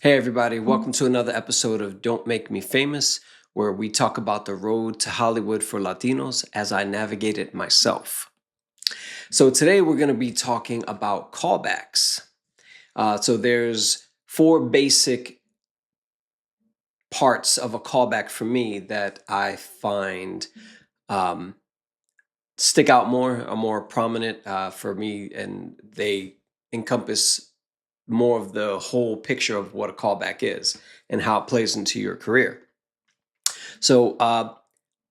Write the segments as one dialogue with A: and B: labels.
A: Hey, everybody, welcome to another episode of Don't Make Me Famous, where we talk about the road to Hollywood for Latinos as I navigate it myself. So, today we're going to be talking about callbacks. So, there's four basic parts of a callback for me that I find um, stick out more, are more prominent for me, and they encompass more of the whole picture of what a callback is and how it plays into your career. So,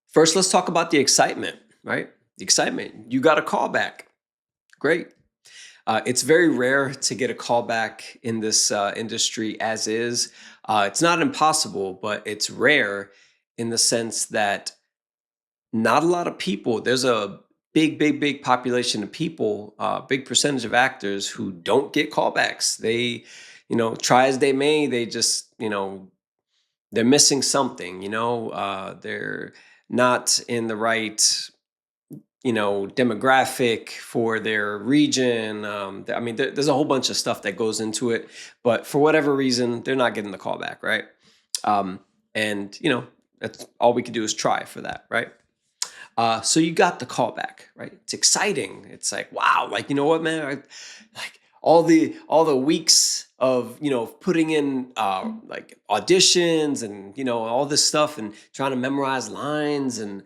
A: first, let's talk about the excitement, right? The excitement. You got a callback. Great. It's very rare to get a callback in this industry as is. It's not impossible, but it's rare in the sense that not a lot of people, there's a big population of people, big percentage of actors who don't get callbacks. They, try as they may, they just, they're missing something, they're not in the right, demographic for their region. I mean, there's a whole bunch of stuff that goes into it, but for whatever reason, they're not getting the callback, right? Um, and, that's all we can do is try for that, right? So you got the callback, right? It's exciting. It's like, wow, like, you know what, man? Like all the weeks of, putting in like auditions and, all this stuff and trying to memorize lines and,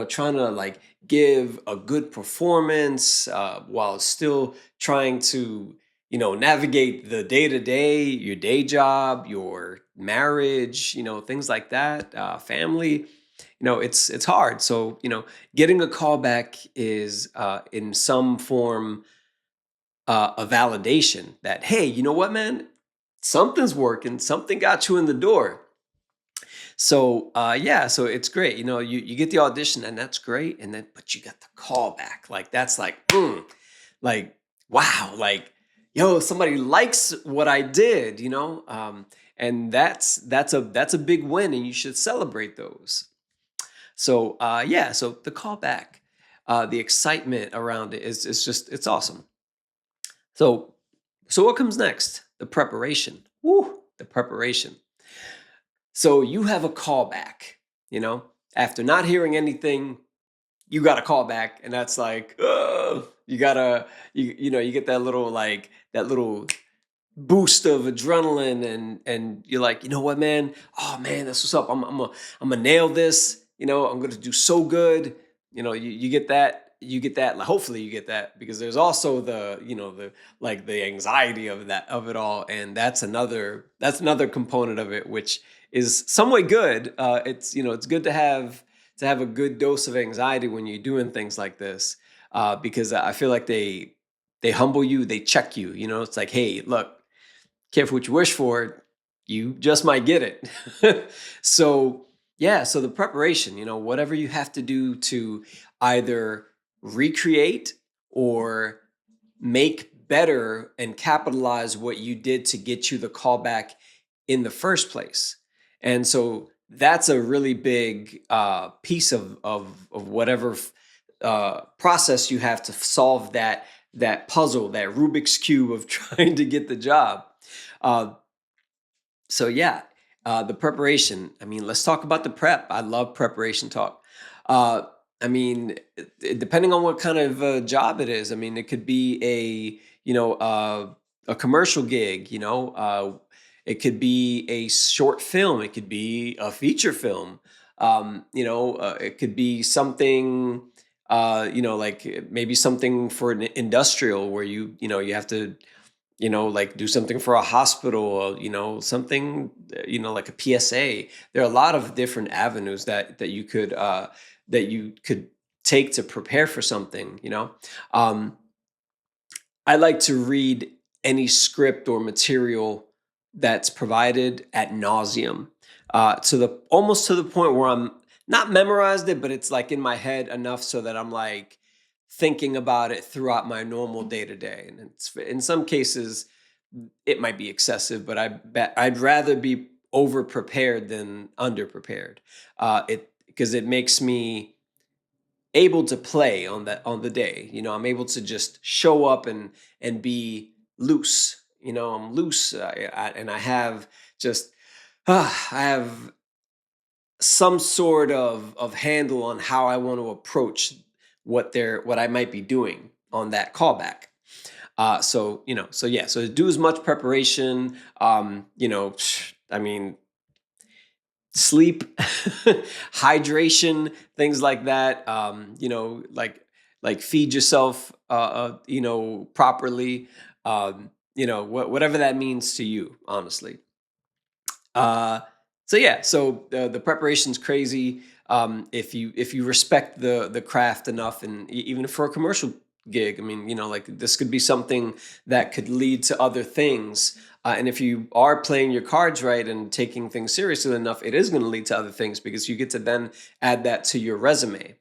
A: trying to like give a good performance while still trying to, navigate the day to day, your day job, your marriage, things like that, family. It's hard. So, getting a callback is in some form a validation that, hey, you know what, man, something's working, something got you in the door. So yeah, so it's great. You get the audition and that's great, and then but you got the callback. Like that's like wow, like yo, somebody likes what I did. And that's a big win, and you should celebrate those. So yeah, so the callback, the excitement around it is just it's awesome. So what comes next? The preparation. Woo, the preparation. So you have a callback, you know, after not hearing anything, you got a callback, and that's like, ugh, you get that little boost of adrenaline, and you're like, you know what, man? Oh man, that's what's up. I'm gonna nail this. I'm gonna do so good. You get that. You get that. Like, hopefully, you get that because there's also the anxiety of it all, and that's another component of it, which is somewhat good. It's good to have a good dose of anxiety when you're doing things like this, because I feel like they humble you, they check you. It's like, hey, look, careful what you wish for, you just might get it. So yeah, so the preparation, whatever you have to do to either recreate or make better and capitalize what you did to get you the callback in the first place. And so that's a really big piece of whatever process you have to solve that puzzle, that Rubik's cube of trying to get the job. Uh, so yeah, the preparation. I mean, let's talk about the prep. I love preparation talk. Uh, I mean, depending on what kind of job it is. I mean, it could be a commercial gig. It could be a short film. It could be a feature film. It could be something. Like maybe something for an industrial where you have to like do something for a hospital, or, something, like a PSA. There are a lot of different avenues that you could take to prepare for something. Um, I like to read any script or material that's provided at nauseum, to the almost to the point where I'm not memorized it, but it's like in my head enough so that I'm like thinking about it throughout my normal day to day. And it's in some cases it might be excessive, but I'd rather be over prepared than under prepared. It because it makes me able to play on the day. I'm able to just show up and be loose. I'm loose, and I have just I have some sort of handle on how I want to approach what I might be doing on that callback. So yeah, so do as much preparation. I mean, sleep, hydration, things like that. Like feed yourself, properly. Whatever that means to you, honestly. Uh, so yeah, so the preparation's crazy. If you respect the craft enough, and even for a commercial gig, I mean, like this could be something that could lead to other things. And if you are playing your cards right and taking things seriously enough, it is going to lead to other things because you get to then add that to your resume,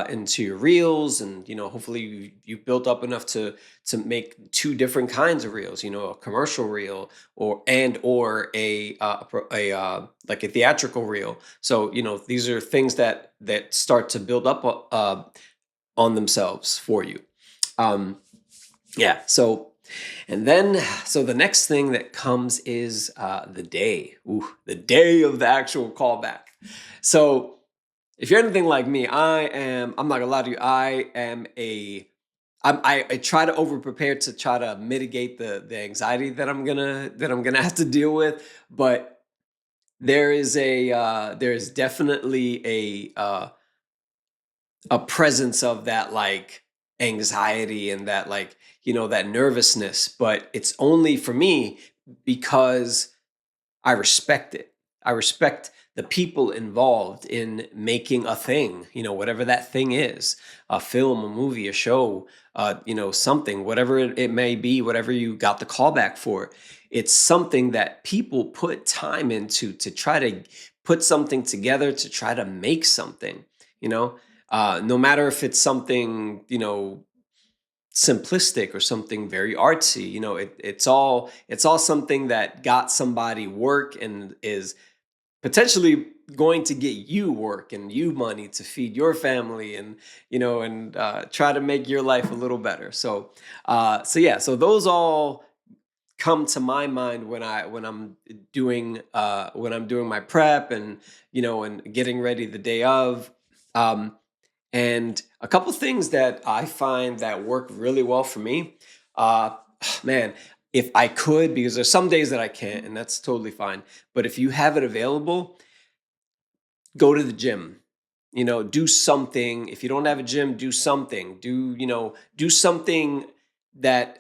A: into your reels, and hopefully you built up enough to make two different kinds of reels. A commercial reel or like a theatrical reel. So these are things that start to build up on themselves for you. Um, yeah. So the next thing that comes is the day. Ooh, the day of the actual callback. So if you're anything like me, I'm not gonna lie to you, I try to over prepare to try to mitigate the anxiety that I'm gonna have to deal with. But there is definitely a presence of that, like, anxiety and that, like, that nervousness. But it's only for me because I respect it. I respect the people involved in making a thing, whatever that thing is, a film, a movie, a show, something, whatever it may be, whatever you got the callback for. It's something that people put time into to try to put something together, to try to make something, no matter if it's something, simplistic or something very artsy. It's all something that got somebody work and is potentially going to get you work and you money to feed your family, and try to make your life a little better. So yeah, so those all come to my mind when I'm doing my prep, and getting ready the day of. um, and a couple things that I find that work really well for me, uh, man, if I could, because there's some days that I can't, and that's totally fine. But if you have it available, go to the gym. Do something. If you don't have a gym, do something. Do something that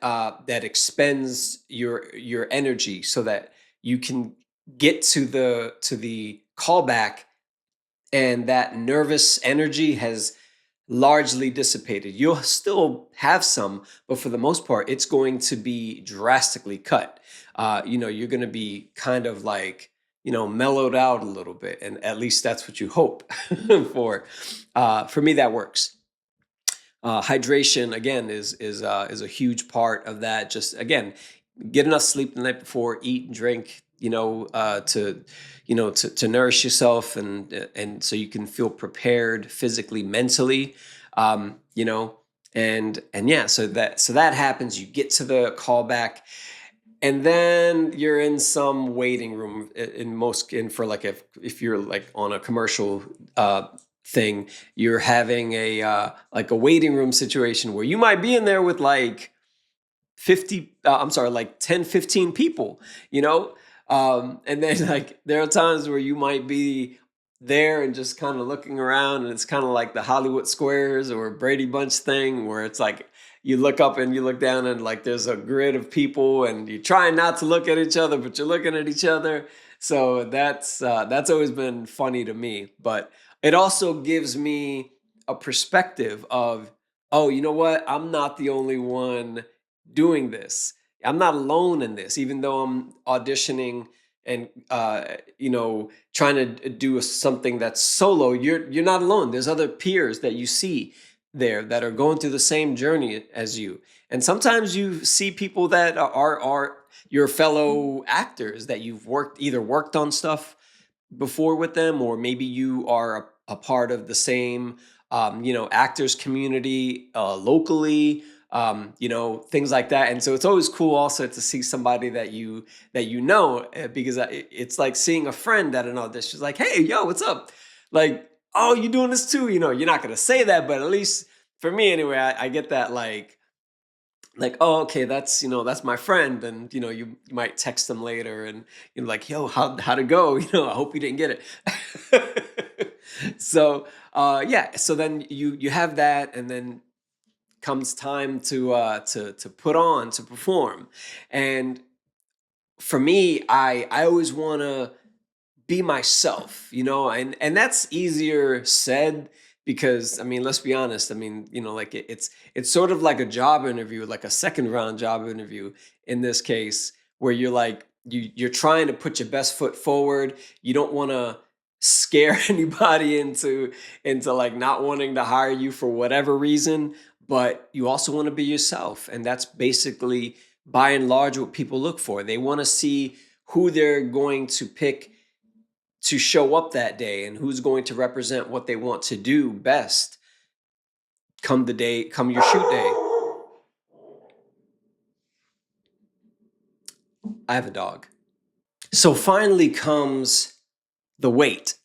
A: expends your energy so that you can get to the callback, and that nervous energy has largely dissipated. You'll still have some, but for the most part, it's going to be drastically cut. You're going to be kind of like, mellowed out a little bit, and at least that's what you hope for. For me, that works. Hydration again is a huge part of that. Just again, get enough sleep the night before, eat and drink, to nourish yourself, and so you can feel prepared physically, mentally, you know, and yeah, so that happens. You get to the callback, and then you're in some waiting room in for like if you're like on a commercial thing, you're having a like a waiting room situation where you might be in there with like 50 I'm sorry, like 10, 15 people, and then like there are times where you might be there and just kind of looking around, and it's kind of like the Hollywood Squares or Brady Bunch thing where it's like you look up and you look down and like there's a grid of people, and you're trying not to look at each other, but you're looking at each other. So that's always been funny to me. But it also gives me a perspective of, oh, you know what, I'm not the only one doing this. I'm not alone in this, even though I'm auditioning and trying to do something that's solo. You're not alone. There's other peers that you see there that are going through the same journey as you. And sometimes you see people that are your fellow actors that you've worked on stuff before with them, or maybe you are a part of the same actors community locally. things like that. And so it's always cool also to see somebody that you know, because it's like seeing a friend at an audition. It's like, hey, yo, what's up? Like, oh, you doing this too? You're not gonna say that, but at least for me anyway, I get that like, oh, okay, that's my friend. And you might text them later and like, yo, how'd it go? I hope you didn't get it. So yeah, so then you have that, and then comes time to put on, to perform. And for me, I always want to be myself, and that's easier said, because I mean, let's be honest. I mean, like it's sort of like a job interview, like a second round job interview in this case, where you're like you're trying to put your best foot forward. You don't want to scare anybody into like not wanting to hire you for whatever reason, but you also want to be yourself. And that's basically by and large what people look for. They want to see who they're going to pick to show up that day, and who's going to represent what they want to do best come your shoot day. I have a dog. So finally comes the wait.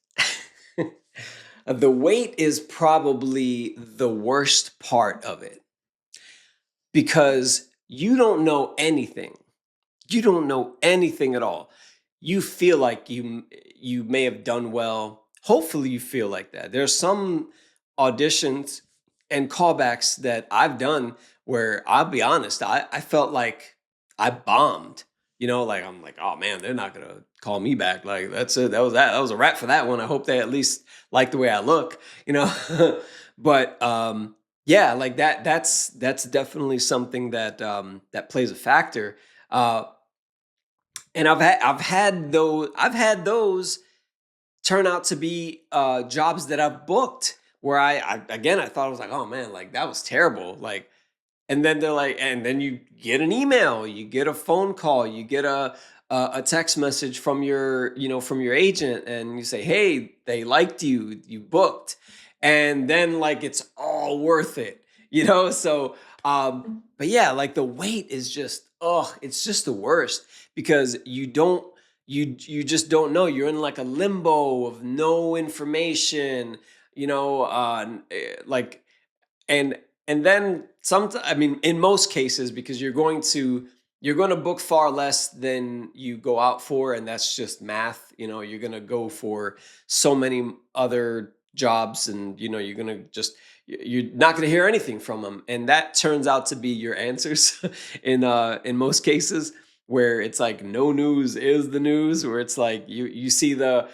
A: The wait is probably the worst part of it, because you don't know anything. You don't know anything at all. You feel like you may have done well. Hopefully you feel like that. There's some auditions and callbacks that I've done where, I'll be honest, I felt like I bombed. Like I'm like, oh man, they're not gonna call me back. Like that's it. That was a wrap for that one. I hope they at least like the way I look, But yeah, like that's definitely something that plays a factor. Uh, and I've had those turn out to be jobs that I've booked where I again, I thought, I was like, oh man, like that was terrible. Like, and then they're like, and then you get an email, you get a phone call, you get a text message from your agent, and you say, hey, they liked you, you booked, and then like it's all worth it, So, but yeah, like the wait is just, oh, it's just the worst, because you just don't know. You're in like a limbo of no information, like, and then I mean, in most cases, because you're going to book far less than you go out for, and that's just math. You're going to go for so many other jobs, and you're going to you're not going to hear anything from them, and that turns out to be your answers in most cases, where it's like no news is the news, where it's like you see the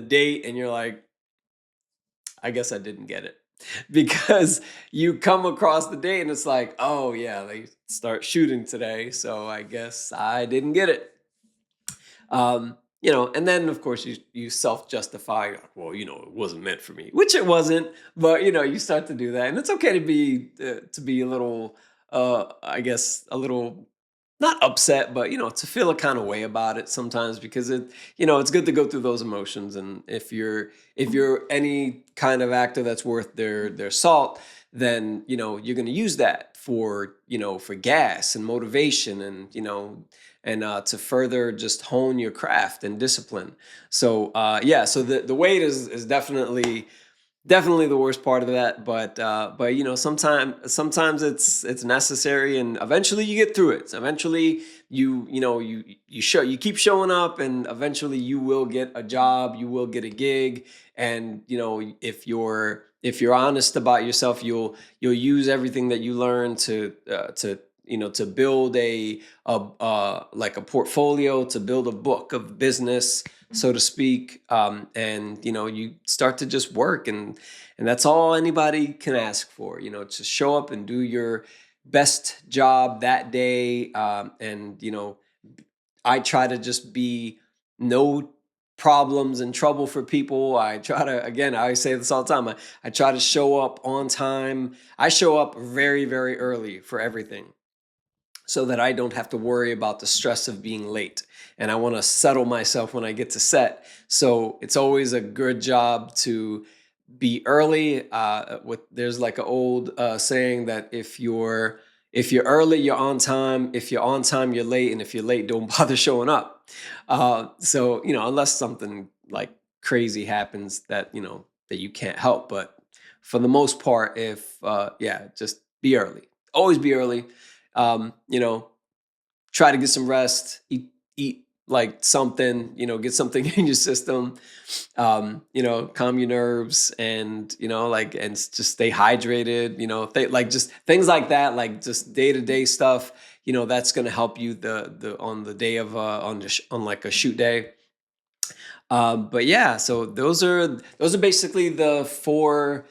A: date, and you're like, I guess I didn't get it. Because you come across the date and it's like, oh yeah, they start shooting today, so I guess I didn't get it. And then of course you self-justify, well, it wasn't meant for me, which it wasn't, but you start to do that, and it's okay to be a little, I guess, a little not upset, but to feel a kind of way about it sometimes, because it's good to go through those emotions. And if you're any kind of actor that's worth their salt, then you're going to use that for gas and motivation, and to further just hone your craft and discipline. So yeah, so the weight is definitely the worst part of that, but sometimes it's necessary, and eventually you get through it. So eventually you keep showing up, and eventually you will get a job, you will get a gig. And if you're honest about yourself, you'll use everything that you learn to build like a portfolio, to build a book of business, so to speak. And you start to just work, and that's all anybody can ask for, to show up and do your best job that day. And I try to just be no problems and trouble for people. I try to, again, I always say this all the time, I try to show up on time. I show up very, very early for everything, so that I don't have to worry about the stress of being late. And I want to settle myself when I get to set. So it's always a good job to be early. With there's like an old saying that if you're early, you're on time. If you're on time, you're late, and if you're late, don't bother showing up. So unless something like crazy happens that that you can't help, but for the most part, if yeah, just be early. Always be early. Um, you know, Try to get some rest. Eat like something. Get something in your system. Calm your nerves, and just stay hydrated. Like just things like that, like just day to day stuff. That's going to help you the on the day of on like a shoot day. But yeah, so those are basically the four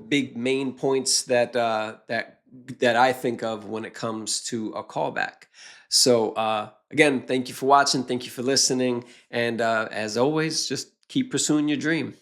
A: big main points that I think of when it comes to a callback. So again, thank you for watching, thank you for listening, and as always, just keep pursuing your dream.